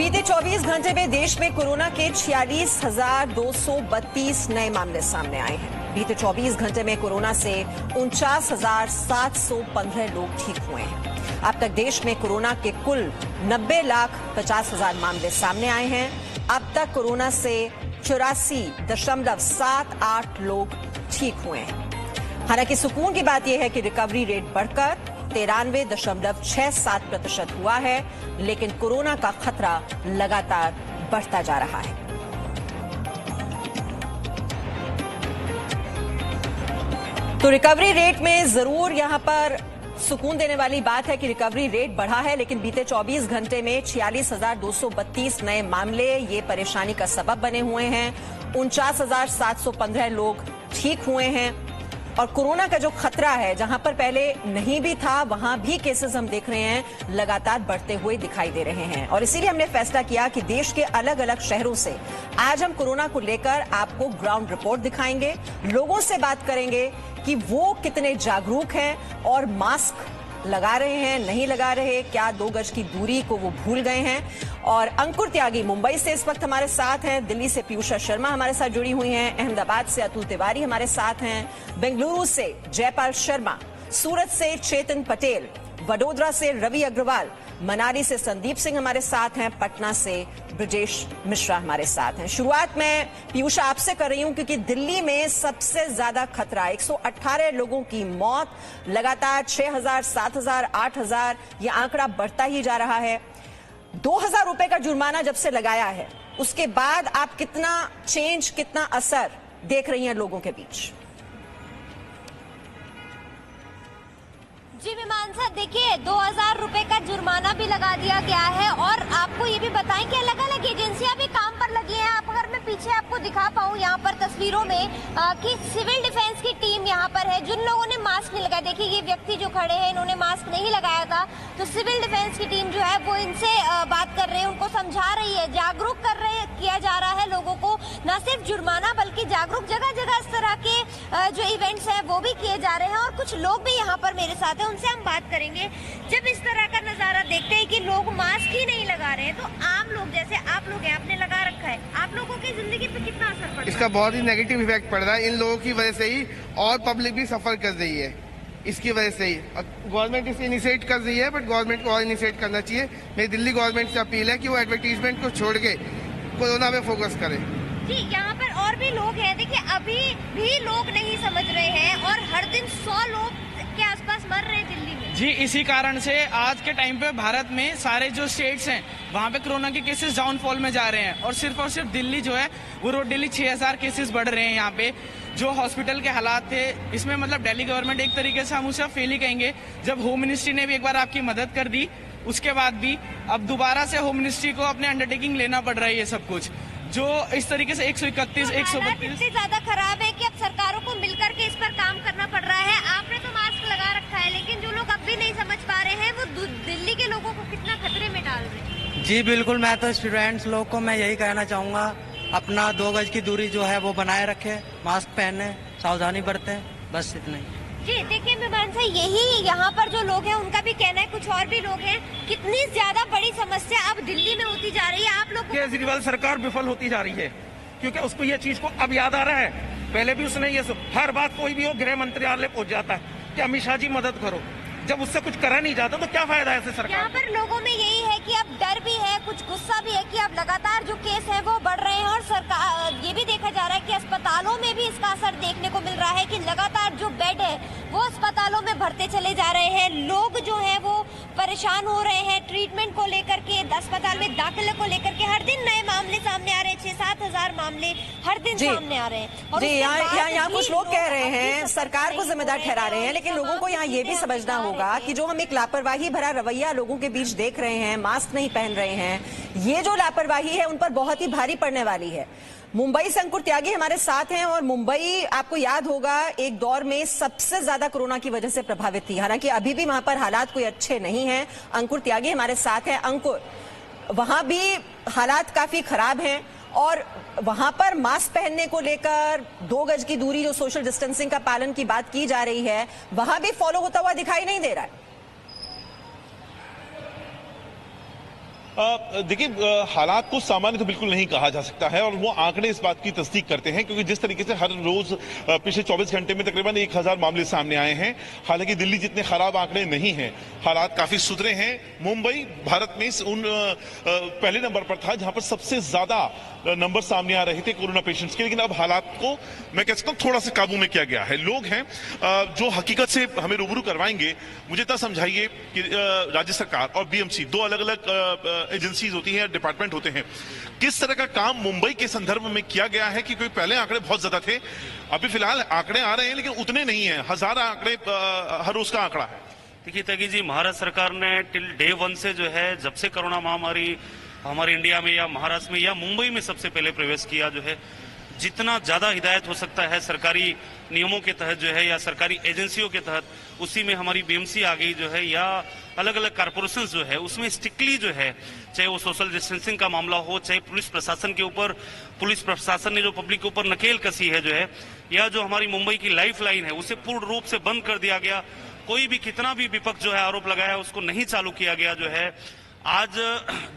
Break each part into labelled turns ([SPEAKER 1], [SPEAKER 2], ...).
[SPEAKER 1] बीते 24 घंटे में देश में कोरोना के 46,232 नए मामले सामने आए हैं। बीते 24 घंटे में कोरोना से 49,715 लोग ठीक हुए हैं। अब तक देश में कोरोना के कुल 90,50,000 मामले सामने आए हैं। अब तक कोरोना से 84.78 लोग ठीक हुए हैं। हालांकि सुकून की बात यह है कि रिकवरी रेट बढ़कर 93.67% हुआ है, लेकिन कोरोना का खतरा लगातार बढ़ता जा रहा है। तो रिकवरी रेट में जरूर यहां पर सुकून देने वाली बात है कि रिकवरी रेट बढ़ा है, लेकिन बीते 24 घंटे में 46,232 नए मामले ये परेशानी का सबब बने हुए हैं। 49,715 लोग ठीक हुए हैं और कोरोना का जो खतरा है, जहां पर पहले नहीं भी था, वहां भी केसेस हम देख रहे हैं लगातार बढ़ते हुए दिखाई दे रहे हैं। और इसीलिए हमने फैसला किया कि देश के अलग अलग शहरों से आज हम कोरोना को लेकर आपको ग्राउंड रिपोर्ट दिखाएंगे, लोगों से बात करेंगे कि वो कितने जागरूक हैं और मास्क लगा रहे हैं, नहीं लगा रहे, क्या 2 गज की दूरी को वो भूल गए हैं। और अंकुर त्यागी मुंबई से इस वक्त हमारे साथ हैं, दिल्ली से पीयूषा शर्मा हमारे साथ जुड़ी हुई हैं, अहमदाबाद से अतुल तिवारी हमारे साथ हैं, बेंगलुरु से जयपाल शर्मा, सूरत से चेतन पटेल, वडोदरा से रवि अग्रवाल, मनाली से संदीप सिंह हमारे साथ हैं, पटना से ब्रजेश मिश्रा हमारे साथ हैं। शुरुआत में पीयूषा आपसे कर रही हूं क्योंकि दिल्ली में सबसे ज्यादा खतरा, 118 लोगों की मौत, लगातार 6,000, 7,000, 8,000 ये आंकड़ा बढ़ता ही जा रहा है। 2,000 रुपए का जुर्माना जब से लगाया है, उसके बाद आप कितना चेंज, कितना असर देख रही हैं लोगों के बीच?
[SPEAKER 2] जी मीमांसा, देखिए 2,000 रुपए का जुर्माना भी लगा दिया गया है और आपको ये भी बताएं कि अलग अलग एजेंसियां भी काम पर लगी हैं। आप अगर मैं पीछे आपको दिखा पाऊं यहाँ पर तस्वीरों में कि सिविल डिफेंस की टीम यहाँ पर है। जिन लोगों ने मास्क नहीं लगाया, देखिए ये व्यक्ति जो खड़े हैं इन्होंने मास्क नहीं लगाया था, तो सिविल डिफेंस की टीम जो है वो इनसे बात कर रहे हैं, उनको समझा रही है, जागरूक किया जा रहा है लोगों को। न सिर्फ जुर्माना बल्कि जागरूक जगह जगह इस तरह के जो इवेंट्स हैं वो भी किए जा रहे हैं। और कुछ लोग भी यहाँ पर मेरे साथ हैं, उनसे हम बात करेंगे। जब इस तरह का नजारा देखते हैं कि लोग मास्क ही नहीं लगा रहे हैं, तो आम लोग जैसे आप लोग हैं, आपने लगा रखा है, आप लोगों की जिंदगी पे कितना असर पड़ रहा है?
[SPEAKER 3] इसका बहुत ही नेगेटिव इफेक्ट पड़ रहा है इन लोगों की वजह से ही, और पब्लिक भी सफर कर रही है इसकी वजह से ही। गवर्नमेंट इसे इनिशिएट कर रही है, बट गवर्नमेंट को और इनिशिएट करना चाहिए। मेरी दिल्ली गवर्नमेंट से अपील है कि वो एडवर्टीजमेंट को छोड़ के कोरोना पे फोकस करें।
[SPEAKER 2] जी, यहाँ पर और भी लोग हैं, देखिए अभी भी लोग नहीं समझ रहे हैं और हर दिन 100 लोग के आसपास मर रहे हैं दिल्ली में।
[SPEAKER 4] जी, इसी कारण से आज के टाइम पे भारत में सारे जो स्टेट्स हैं वहाँ पे कोरोना के केसेस डाउनफॉल में जा रहे हैं और सिर्फ दिल्ली जो है वो रोज डेली 6,000 केसेस बढ़ रहे हैं। यहाँ पे जो हॉस्पिटल के हालात थे, इसमें मतलब दिल्ली गवर्नमेंट एक तरीके से हम उसे फेल ही कहेंगे। जब होम मिनिस्ट्री ने भी एक बार आपकी मदद कर दी, उसके बाद भी अब दोबारा से होम मिनिस्ट्री को अपने अंडरटेकिंग लेना पड़ रहा है ये सब कुछ, जो इस तरीके से 131, 132
[SPEAKER 2] इतनी ज्यादा खराब है कि अब सरकारों को मिलकर के इस पर काम करना पड़ रहा है। आपने तो मास्क लगा रखा है, लेकिन जो लोग अब भी नहीं समझ पा रहे हैं वो दिल्ली के लोगों को कितना खतरे में डाल रहे हैं।
[SPEAKER 5] जी बिल्कुल, मैं तो स्टूडेंट्स लोग को मैं यही कहना चाहूँगा, अपना 2 गज की दूरी जो है वो बनाए रखे, मास्क पहने, सावधानी बरतें, बस इतना ही।
[SPEAKER 2] जी देखिए मीमांसा, यही यहाँ पर जो लोग हैं उनका भी कहना है, कुछ और भी लोग हैं, कितनी ज्यादा बड़ी समस्या अब दिल्ली में होती जा रही है। आप लोग
[SPEAKER 6] केजरीवाल सरकार विफल होती जा रही है क्योंकि उसको ये चीज को अब याद आ रहा है। पहले भी उसने ये हर बात, कोई भी हो गृह मंत्रालय पहुंच जाता है कि अमित शाह जी मदद करो, जब उससे कुछ करा नहीं जाता तो क्या फायदा है ऐसे सरकार।
[SPEAKER 2] यहाँ पर लोगों में यही है कि अब डर भी है, कुछ गुस्सा भी है कि अब लगातार जो केस है वो बढ़ रहे हैं और सरकार ये भी देखा जा रहा है कि अस्पतालों में भी इसका असर देखने को मिल रहा है कि लगातार जो बेड है वो अस्पतालों में भरते चले जा रहे हैं। लोग जो है वो परेशान हो रहे हैं ट्रीटमेंट को लेकर के, अस्पताल में दाखिले को लेकर के। हर दिन नए मामले सामने आ रहे हैं, 6-7 हजार मामले हर दिन सामने आ रहे हैं।
[SPEAKER 1] जी, यहाँ कुछ लोग कह रहे हैं, सरकार को जिम्मेदार ठहरा रहे हैं, लेकिन लोगों को यहाँ ये भी समझना होगा कि जो हम एक लापरवाही भरा रवैया लोगों के बीच देख रहे हैं, मास्क नहीं पहन रहे हैं, ये जो लापरवाही है उन पर बहुत ही भारी पड़ने वाली है। मुंबई से अंकुर त्यागी हमारे साथ हैं और मुंबई आपको याद होगा एक दौर में सबसे ज्यादा कोरोना की वजह से प्रभावित थी। हालांकि अभी भी वहां पर हालात कोई अच्छे नहीं हैं। अंकुर त्यागी हमारे साथ हैं। अंकुर, वहां भी हालात काफी खराब हैं और वहां पर मास्क पहनने को लेकर 2 गज की दूरी, जो सोशल डिस्टेंसिंग का पालन की बात की जा रही है, वहां भी फॉलो होता हुआ दिखाई नहीं दे रहा है।
[SPEAKER 7] देखिए, हालात को सामान्य तो बिल्कुल नहीं कहा जा सकता है और वो आंकड़े इस बात की तस्दीक करते हैं, क्योंकि जिस तरीके से हर रोज पिछले 24 घंटे में तकरीबन 1000 मामले सामने आए हैं। हालांकि दिल्ली जितने खराब आंकड़े नहीं हैं, हालात काफी सुधरे हैं। मुंबई भारत में पहले नंबर पर था जहां पर सबसे ज्यादा नंबर सामने आ रहे थे कोरोना पेशेंट्स के, लेकिन अब हालात को मैं कह सकता हूं थोड़ा सा काबू में किया गया है। लोग हैं जो हकीकत से हमें रूबरू करवाएंगे। मुझे इतना समझाइए कि राज्य सरकार और बीएमसी दो अलग अलग एजेंसीज होती हैं, डिपार्टमेंट होते हैं, किस तरह का काम मुंबई के संदर्भ में किया गया है? कि कोई पहले आंकड़े बहुत ज्यादा थे, अभी फिलहाल आंकड़े आ रहे हैं लेकिन उतने नहीं हैं, 1000 आंकड़े हर रोज का आंकड़ा है।
[SPEAKER 8] देखिए तगी जी, भारत सरकार ने टिल डे 1 से जो है, जब से कोरोना महामारी हमारे इंडिया में या महाराष्ट्र में या मुंबई में सबसे पहले प्रवेश किया, जो है जितना ज्यादा हिदायत हो सकता है सरकारी नियमों के तहत जो है या सरकारी एजेंसियों के तहत, उसी में हमारी बीएमसी आ गई जो है, या अलग अलग कारपोरेशन जो है उसमें स्ट्रिक्टली जो है, चाहे वो सोशल डिस्टेंसिंग का मामला हो, चाहे पुलिस प्रशासन के ऊपर, पुलिस प्रशासन ने जो पब्लिक के ऊपर नकेल कसी है जो है, या जो हमारी मुंबई की लाइफ लाइन है उसे पूर्ण रूप से बंद कर दिया गया। कोई भी कितना भी विपक्ष जो है आरोप लगाया उसको नहीं चालू किया गया जो है। आज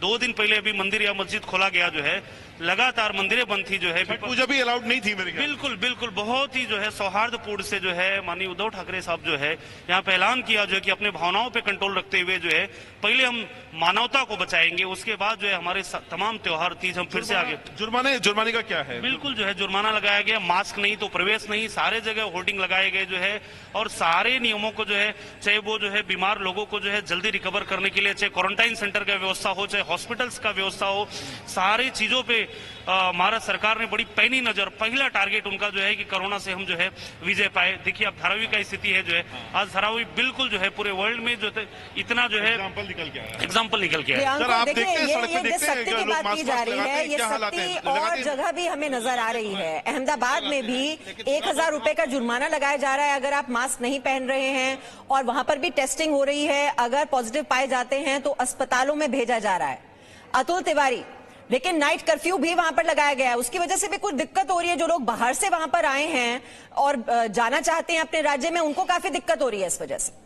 [SPEAKER 8] 2 दिन पहले अभी मंदिर या मस्जिद खोला गया जो है, लगातार मंदिरें बंद थी जो है,
[SPEAKER 7] पूजा भी अलाउड नहीं थी मेरे ख्याल।
[SPEAKER 8] बिल्कुल बिल्कुल, बहुत ही जो है सौहार्दपूर्ण से जो है माननीय उद्धव ठाकरे साहब जो है यहाँ पे ऐलान किया जो है कि अपने भावनाओं पे कंट्रोल रखते हुए जो है पहले हम मानवता को बचाएंगे, उसके बाद जो है हमारे तमाम त्योहार तीज हम फिर से आगे।
[SPEAKER 7] जुर्माने का क्या है?
[SPEAKER 8] बिल्कुल जो है जुर्माना लगाया गया, मास्क नहीं तो प्रवेश नहीं, सारे जगह होर्डिंग लगाए गए जो है, और सारे नियमों को जो है, चाहे वो जो है बीमार लोगों को जो है जल्दी रिकवर करने के लिए, चाहे क्वारंटाइन सेंटर का व्यवस्था हो, चाहे हॉस्पिटल्स का व्यवस्था हो, सारी चीजों पे भारत सरकार ने बड़ी पैनी नजर, पहला टारगेट उनका जो है कि कोरोना से हम जो है विजय पाए। देखिए अब धारावी का स्थिति है जो है, आज धारावी बिल्कुल जो है पूरे वर्ल्ड में जो इतना जो है एग्जाम्पल निकल के आया।
[SPEAKER 1] सर आप देखते हैं सड़क पे देखते हैं की बात की जा रही है, ये सख्ती और जगह भी हमें नजर आ रही है। अहमदाबाद में भी 1000 रुपए का जुर्माना लगाया जा रहा है अगर आप मास्क नहीं पहन रहे हैं, और वहां पर भी टेस्टिंग हो रही है। अगर पॉजिटिव पाए जाते हैं तो अस्पतालों में भेजा जा रहा है। अतुल तिवारी, लेकिन नाइट कर्फ्यू भी वहां पर लगाया गया है, उसकी वजह से भी कुछ दिक्कत हो रही है। जो लोग बाहर से वहां पर आए हैं और जाना चाहते हैं अपने राज्य में, उनको काफी दिक्कत हो रही है इस वजह से।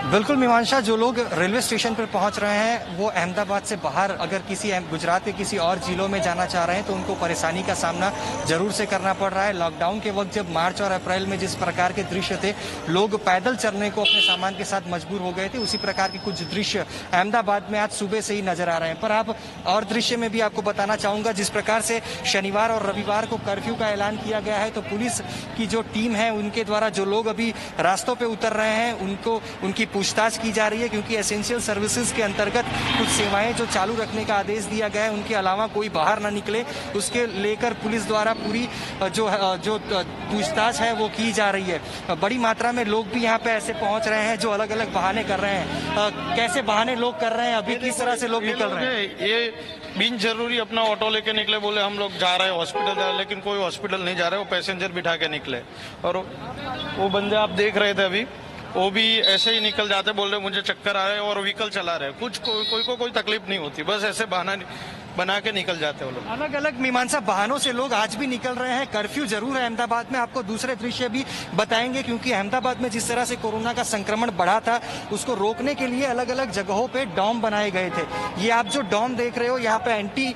[SPEAKER 9] बिल्कुल मीमांसा, जो लोग रेलवे स्टेशन पर पहुंच रहे हैं वो अहमदाबाद से बाहर अगर किसी गुजरात के किसी और जिलों में जाना चाह रहे हैं तो उनको परेशानी का सामना जरूर से करना पड़ रहा है। लॉकडाउन के वक्त जब मार्च और अप्रैल में जिस प्रकार के दृश्य थे, लोग पैदल चलने को अपने सामान के साथ मजबूर हो गए थे, उसी प्रकार के कुछ दृश्य अहमदाबाद में आज सुबह से ही नजर आ रहे हैं। पर आप और दृश्य में भी आपको बताना चाहूंगा, जिस प्रकार से शनिवार और रविवार को कर्फ्यू का ऐलान किया गया है, तो पुलिस की जो टीम है उनके द्वारा जो लोग अभी रास्तों पर उतर रहे हैं उनकी पूछताछ की जा रही है, क्योंकि एसेंशियल सर्विसेज के अंतर्गत कुछ सेवाएं जो चालू रखने का आदेश दिया गया है, उनके अलावा कोई बाहर ना निकले, उसके लेकर पुलिस द्वारा पूरी जो पूछताछ है वो की जा रही है। बड़ी मात्रा में लोग भी यहाँ पे ऐसे पहुंच रहे हैं जो अलग अलग बहाने कर रहे हैं। कैसे बहाने लोग कर रहे हैं अभी, किस तरह से लोग निकल रहे हैं?
[SPEAKER 10] ये बिन जरूरी अपना ऑटो लेके निकले, बोले हम लोग जा रहे हैं हॉस्पिटल जा रहे, लेकिन कोई हॉस्पिटल नहीं जा रहे, वो पैसेंजर बिठा के निकले। और वो बंदे आप देख रहे थे अभी, वो भी ऐसे ही निकल जाते, बोल रहे मुझे चक्कर आ रहे हैं और व्हीकल चला रहे, कोई तकलीफ नहीं होती, बस ऐसे बहाना बना के निकल जाते हैं वो लोग।
[SPEAKER 9] अलग अलग मीमांसा बहानों से लोग आज भी निकल रहे हैं। कर्फ्यू जरूर है अहमदाबाद में, आपको दूसरे दृश्य भी बताएंगे, क्योंकि अहमदाबाद में जिस तरह से कोरोना का संक्रमण बढ़ा था उसको रोकने के लिए अलग अलग जगहों पे डॉम बनाए गए थे। ये आप जो डॉम देख रहे हो, यहाँ पे एंटी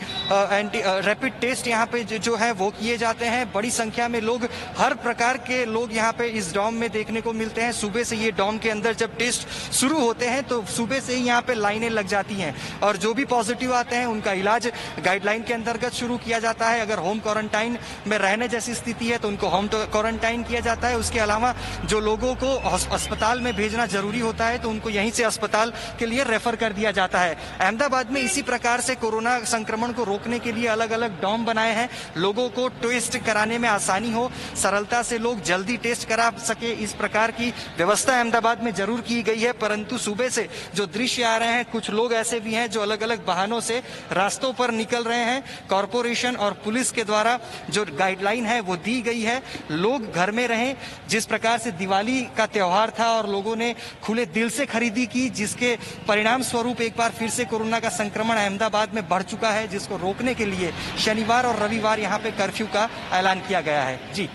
[SPEAKER 9] रैपिड टेस्ट यहाँ पे जो है वो किए जाते हैं। बड़ी संख्या में लोग, हर प्रकार के लोग यहाँ पे इस डॉम में देखने को मिलते हैं। सुबह से ये डॉम के अंदर जब टेस्ट शुरू होते हैं तो सुबह से ही यहाँ पे लाइनें लग जाती हैं, और जो भी पॉजिटिव आते हैं उनका इलाज गाइडलाइन के अंतर्गत शुरू किया जाता है। अगर होम क्वारंटाइन में रहने जैसी स्थिति है तो उनको होम क्वारंटाइन किया जाता है। उसके अलावा जो लोगों को अस्पताल में भेजना जरूरी होता है तो उनको यहीं से अस्पताल के लिए रेफर कर दिया जाता है। अहमदाबाद में इसी प्रकार से कोरोना संक्रमण को रोकने के लिए अलग अलग डॉम बनाए हैं, लोगों को टेस्ट कराने में आसानी हो, सरलता से लोग जल्दी टेस्ट करा सके, इस प्रकार की व्यवस्था अहमदाबाद में जरूर की गई है। परंतु सुबह से जो दृश्य आ रहे हैं, कुछ लोग ऐसे भी हैं जो अलग अलग बहानों से रास्तों पर निकल रहे हैं। कॉरपोरेशन और पुलिस के द्वारा जो गाइडलाइन है वो दी गई है, लोग घर में रहें। जिस प्रकार से दिवाली का त्योहार था और लोगों ने खुले दिल से खरीदी की, जिसके परिणाम स्वरूप एक बार फिर से कोरोना का संक्रमण अहमदाबाद में बढ़ चुका है, जिसको रोकने के लिए शनिवार और रविवार यहाँ पे कर्फ्यू का ऐलान किया गया है। जी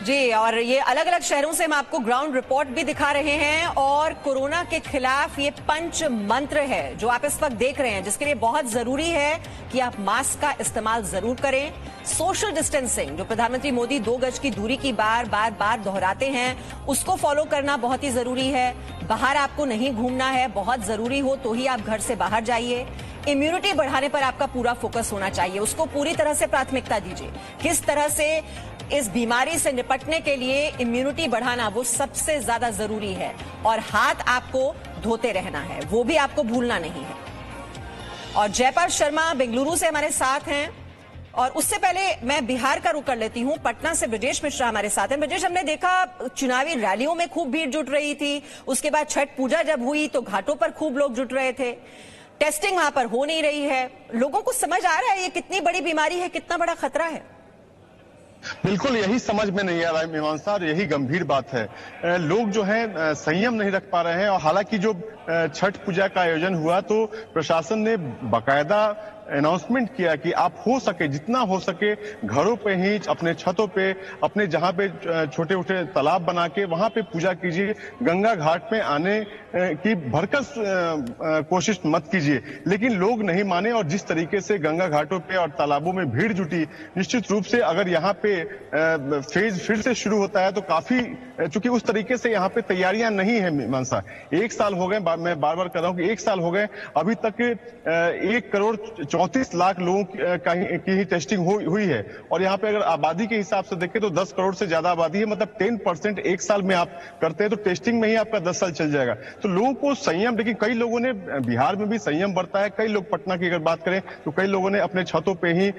[SPEAKER 1] जी, और ये अलग अलग शहरों से हम आपको ग्राउंड रिपोर्ट भी दिखा रहे हैं और कोरोना के खिलाफ ये पंच मंत्र है जो आप इस वक्त देख रहे हैं, जिसके लिए बहुत जरूरी है कि आप मास्क का इस्तेमाल जरूर करें। सोशल डिस्टेंसिंग जो प्रधानमंत्री मोदी 2 गज की दूरी की बार दोहराते हैं, उसको फॉलो करना बहुत ही जरूरी है। बाहर आपको नहीं घूमना है, बहुत जरूरी हो तो ही आप घर से बाहर जाइए। इम्यूनिटी बढ़ाने पर आपका पूरा फोकस होना चाहिए, उसको पूरी तरह से प्राथमिकता दीजिए। किस तरह से इस बीमारी से निपटने के लिए इम्यूनिटी बढ़ाना वो सबसे ज्यादा जरूरी है, और हाथ आपको धोते रहना है, वो भी आपको भूलना नहीं है। और जयपाल शर्मा बेंगलुरु से हमारे साथ हैं, और उससे पहले मैं बिहार का रुख कर लेती हूं। पटना से ब्रजेश मिश्रा हमारे साथ हैं। ब्रजेश, हमने देखा चुनावी रैलियों में खूब भीड़ जुट रही थी, उसके बाद छठ पूजा जब हुई तो घाटों पर खूब लोग जुट रहे थे। टेस्टिंग वहां पर हो नहीं रही है, लोगों को समझ आ रहा है ये कितनी बड़ी बीमारी है, कितना बड़ा खतरा है?
[SPEAKER 11] बिल्कुल यही समझ में नहीं आ रहा है मीमांसा, और यही गंभीर बात है। लोग जो है संयम नहीं रख पा रहे हैं। और हालांकि जो छठ पूजा का आयोजन हुआ तो प्रशासन ने बाकायदा अनाउंसमेंट किया कि आप हो सके जितना हो सके घरों पे ही, अपने छतों पे, अपने जहां पे छोटे छोटे तालाब बना के वहां पे पूजा कीजिए। गंगा घाट में आने की भरकस कोशिश मत कीजिए। लेकिन लोग नहीं माने, और जिस तरीके से गंगा घाटों पे और तालाबों में भीड़ जुटी, निश्चित रूप से अगर यहाँ पे फेज फिर से शुरू होता है तो काफी, चूंकि उस तरीके से यहाँ पे तैयारियां नहीं है मीमांसा। 1 साल हो गए, मैं बार बार कर रहा हूं कि 1 साल हो गए, अभी तक 1,34,00,000 लोगों की ही टेस्टिंग हुई है। और यहाँ पे अगर आबादी के हिसाब से देखें तो 10 करोड़ से ज्यादा आबादी है, मतलब 10% 1 साल में आप करते हैं तो टेस्टिंग में ही आपका 10 साल चल जाएगा। तो लोगों को संयम, लेकिन कई लोगों ने बिहार में भी संयम बरता है। कई लोग, पटना की अगर बात करें तो कई लोगों ने अपने छतों पे ही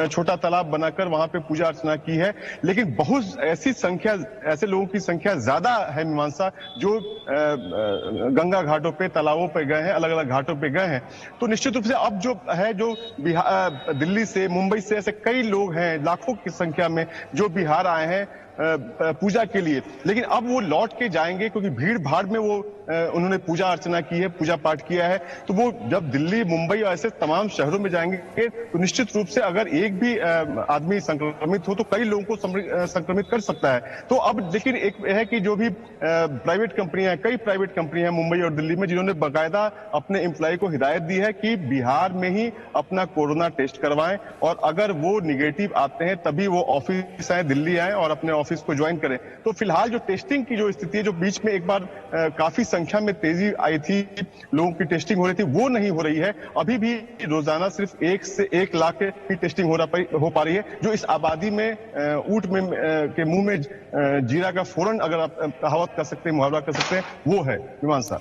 [SPEAKER 11] छोटा तालाब बनाकर वहां पे पूजा अर्चना की है। लेकिन बहुत ऐसे लोगों की संख्या ज्यादा है मीमांसा जो गंगा घाटों पे, तालाबों पे गए हैं, अलग अलग घाटों पे गए हैं। तो निश्चित रूप से अब जो है, जो दिल्ली से, मुंबई से ऐसे कई लोग हैं, लाखों की संख्या में, जो बिहार आए हैं पूजा के लिए। लेकिन अब वो लौट के जाएंगे क्योंकि भीड़ भाड़ में वो उन्होंने पूजा अर्चना की है, पूजा पाठ किया है। तो वो जब दिल्ली, मुंबई और ऐसे तमाम शहरों में जाएंगे तो निश्चित रूप से अगर एक भी आदमी संक्रमित हो तो कई लोगों को संक्रमित कर सकता है। तो अब लेकिन एक है कि जो भी प्राइवेट कंपनियां, कई प्राइवेट कंपनियां मुंबई और दिल्ली में, जिन्होंने बाकायदा अपने एम्प्लॉय को हिदायत दी है कि बिहार में ही अपना कोरोना टेस्ट करवाएं, और अगर वो निगेटिव आते हैं तभी वो ऑफिस आए, दिल्ली आए और अपने ऑफिस को ज्वाइन करें। तो फिलहाल जो टेस्टिंग की जो स्थिति है, जो बीच में एक बार काफी संख्या में तेजी आई थी, लोगों की टेस्टिंग हो रही थी, वो नहीं हो रही है। अभी भी रोजाना सिर्फ 1 से 1 लाख की टेस्टिंग हो पा रही है, जो इस आबादी में ऊंट में के मुंह में जीरा का फौरन, अगर आप कहावत कर सकते हैं, मुहावरा कर सकते हैं, वो है मीमांसा।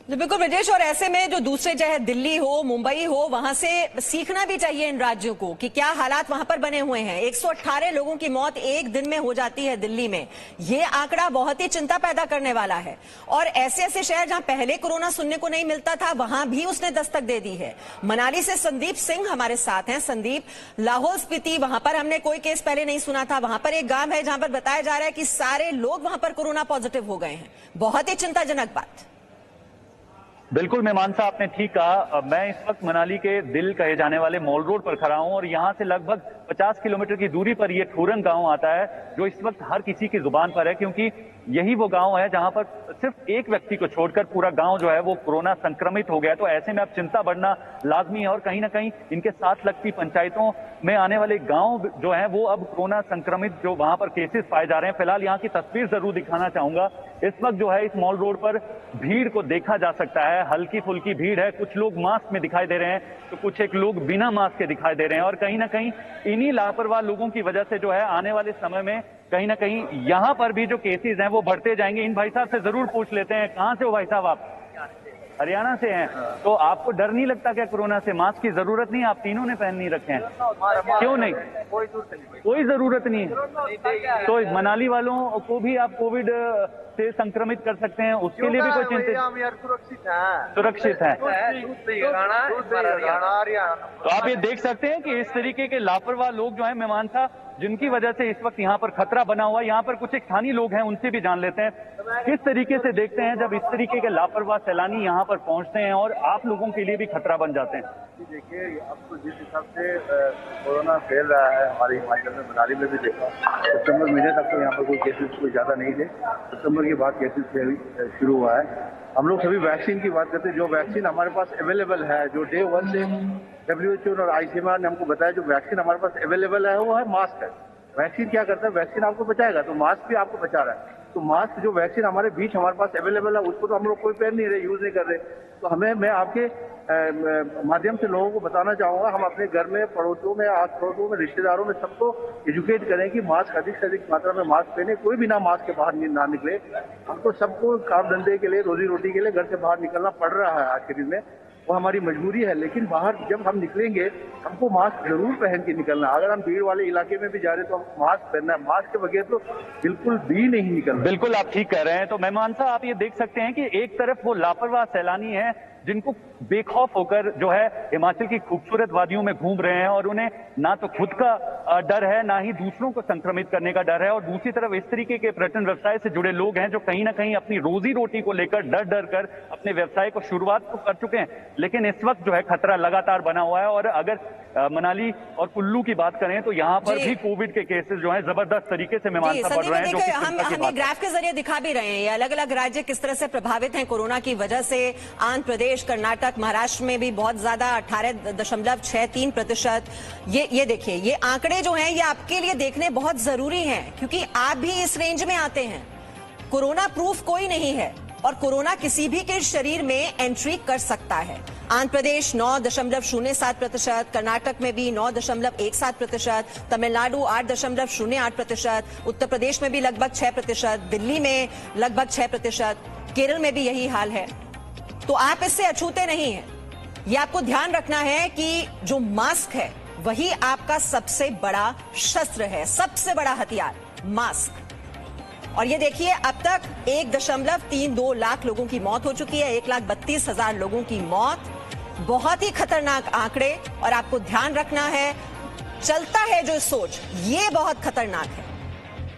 [SPEAKER 1] बिल्कुल ब्रजेश, और ऐसे में जो दूसरे, चाहे दिल्ली हो, मुंबई हो, वहां से सीखना भी चाहिए इन राज्यों को कि क्या हालात वहां पर बने हुए हैं। 118 लोगों की मौत एक दिन में हो जाती है दिल्ली में, ये आंकड़ा बहुत ही चिंता पैदा करने वाला है। और ऐसे ऐसे शहर जहां पहले कोरोना सुनने को नहीं मिलता था, वहां भी उसने दस्तक दे दी है। मनाली से संदीप सिंह हमारे साथ हैं। संदीप, लाहौल स्पीति, वहां पर हमने कोई केस पहले नहीं सुना था, वहां पर एक गांव है जहां पर बताया जा रहा है कि सारे लोग वहां पर कोरोना पॉजिटिव हो गए हैं। बहुत ही चिंताजनक बात।
[SPEAKER 12] बिल्कुल मीमांसा, आपने ठीक कहा। मैं इस वक्त मनाली के दिल कहे जाने वाले मॉल रोड पर खड़ा हूं, और यहां से लगभग 50 किलोमीटर की दूरी पर ये ठूरन गांव आता है, जो इस वक्त हर किसी की जुबान पर है, क्योंकि यही वो गांव है जहां पर सिर्फ एक व्यक्ति को छोड़कर पूरा गांव जो है वो कोरोना संक्रमित हो गया। तो ऐसे में अब चिंता बढ़ना लाजमी है, और कहीं ना कहीं इनके साथ लगती पंचायतों में आने वाले गांव जो है वो अब कोरोना संक्रमित जो वहां पर केसेस पाए जा रहे हैं। फिलहाल यहाँ की तस्वीर जरूर दिखाना चाहूंगा। इस वक्त जो है इस मॉल रोड पर भीड़ को देखा जा सकता है, हल्की फुल्की भीड़ है। कुछ लोग मास्क में दिखाई दे रहे हैं तो कुछ एक लोग बिना मास्क के दिखाई दे रहे हैं, और कहीं ना कहीं इन्हीं लापरवाह लोगों की वजह से जो है आने वाले समय में कहीं ना कहीं यहाँ पर भी जो केसेस हैं वो बढ़ते जाएंगे। इन भाई साहब से जरूर पूछ लेते हैं, कहाँ से हो भाई साहब आप? हरियाणा से हैं। तो आपको डर नहीं लगता क्या कोरोना से? मास्क की जरूरत नहीं, आप तीनों ने पहन नहीं रखे हैं, क्यों नहीं? कोई जरूरत नहीं है। तो मनाली वालों को भी आप कोविड से संक्रमित कर सकते हैं, उसके लिए भी कोई चिंतित? सुरक्षित है। तो आप ये देख सकते हैं कि इस तरीके के लापरवाह लोग जो है मीमांसा, जिनकी वजह से इस वक्त यहाँ पर खतरा बना हुआ है। यहाँ पर कुछ एक स्थानीय लोग हैं, उनसे भी जान लेते हैं किस तरीके से देखते हैं जब इस तरीके के लापरवाह सैलानी यहाँ पर पहुंचते हैं और आप लोगों के लिए भी खतरा बन जाते हैं।
[SPEAKER 13] देखिए, अब तो जिस हिसाब से कोरोना फैल रहा है हमारे हिमाचल में, मनाली में भी देखा, सितंबर महीने तक तो यहाँ पर कोई केसेस कोई ज्यादा नहीं थे। सितंबर के बाद केसेस शुरू हुआ है। हम लोग सभी वैक्सीन की बात करते हैं। जो वैक्सीन हमारे पास अवेलेबल है, जो डे 1 से WHO और ICMR ने हमको बताया, जो वैक्सीन हमारे पास अवेलेबल है वो है मास्क है। वैक्सीन क्या करता है? वैक्सीन आपको बचाएगा, तो मास्क भी आपको बचा रहा है। तो मास्क जो वैक्सीन हमारे बीच हमारे पास अवेलेबल है, उसको तो हम लोग कोई पहन नहीं रहे, यूज नहीं कर रहे। तो मैं आपके माध्यम से लोगों को बताना चाहूंगा, हम अपने घर में, पड़ोसियों में, आस पड़ोसियों में, रिश्तेदारों में सबको एजुकेट करें कि मास्क अधिक से अधिक मात्रा में मास्क पहने। कोई भी ना मास्क के बाहर ना निकले। हमको सबको काम धंधे के लिए, रोजी रोटी के लिए घर से बाहर निकलना पड़ रहा है आज के दिन में, वो हमारी मजबूरी है। लेकिन बाहर जब हम निकलेंगे हमको मास्क जरूर पहन के निकलना। अगर हम भीड़ वाले इलाके में भी जा रहे हैं तो हम मास्क पहनना है। मास्क के बगैर तो बिल्कुल भी नहीं निकलना।
[SPEAKER 12] बिल्कुल आप ठीक कह रहे हैं। तो मेहमान साहब, आप ये देख सकते हैं कि एक तरफ वो लापरवाह सैलानी है जिनको बेखौफ होकर जो है हिमाचल की खूबसूरत वादियों में घूम रहे हैं और उन्हें ना तो खुद का डर है, ना ही दूसरों को संक्रमित करने का डर है। और दूसरी तरफ इस तरीके के पर्यटन व्यवसाय से जुड़े लोग हैं जो कहीं ना कहीं अपनी रोजी रोटी को लेकर डर डर कर अपने व्यवसाय को शुरुआत तो कर चुके हैं, लेकिन इस वक्त जो है खतरा लगातार बना हुआ है। और अगर मनाली और कुल्लू की बात करें तो यहाँ पर भी कोविड के केसेस जो है जबरदस्त तरीके से मीमांसा बढ़ रहे हैं। जो
[SPEAKER 1] हम ये ग्राफ के जरिए दिखा भी रहे हैं, ये अलग अलग राज्य किस तरह से प्रभावित हैं कोरोना की वजह से। आंध्र प्रदेश, कर्नाटक, महाराष्ट्र में भी बहुत ज्यादा 18.63%। ये देखिए, ये आंकड़े जो हैं ये आपके लिए देखने बहुत जरूरी हैं क्योंकि आप भी इस रेंज में आते हैं। कोरोना प्रूफ कोई नहीं है और कोरोना किसी भी के शरीर में एंट्री कर सकता है। आंध्र प्रदेश 9.07%, कर्नाटक में भी 9.17%, तमिलनाडु 8.08%, उत्तर प्रदेश में भी लगभग 6%, दिल्ली में लगभग 6%, केरल में भी यही हाल है। तो आप इससे अछूते नहीं हैं। ये आपको ध्यान रखना है कि जो मास्क है वही आपका सबसे बड़ा शस्त्र है, सबसे बड़ा हथियार मास्क। और ये देखिए, अब तक 1.32 लाख लोगों की मौत हो चुकी है, 1,32,000 लोगों की मौत। बहुत ही खतरनाक आंकड़े। और आपको ध्यान रखना है, चलता है जो सोच, ये बहुत खतरनाक है।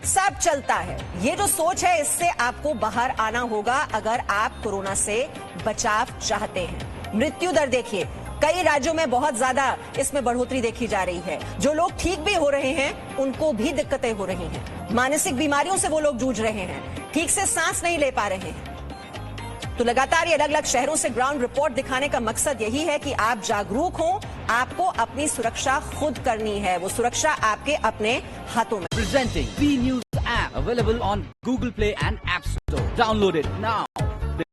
[SPEAKER 1] सब चलता है, ये जो सोच है इससे आपको बाहर आना होगा अगर आप कोरोना से बचाव चाहते हैं। मृत्यु दर देखिए, कई राज्यों में बहुत ज्यादा इसमें बढ़ोतरी देखी जा रही है। जो लोग ठीक भी हो रहे हैं उनको भी दिक्कतें हो रही हैं। मानसिक बीमारियों से वो लोग जूझ रहे हैं, ठीक से सांस नहीं ले पा रहे हैं। तो लगातार ये अलग अलग शहरों से ग्राउंड रिपोर्ट दिखाने का मकसद यही है कि आप जागरूक हों। आपको अपनी सुरक्षा खुद करनी है, वो सुरक्षा आपके अपने हाथों में।
[SPEAKER 14] Presenting B News app available on Google Play and App Store. Download it now.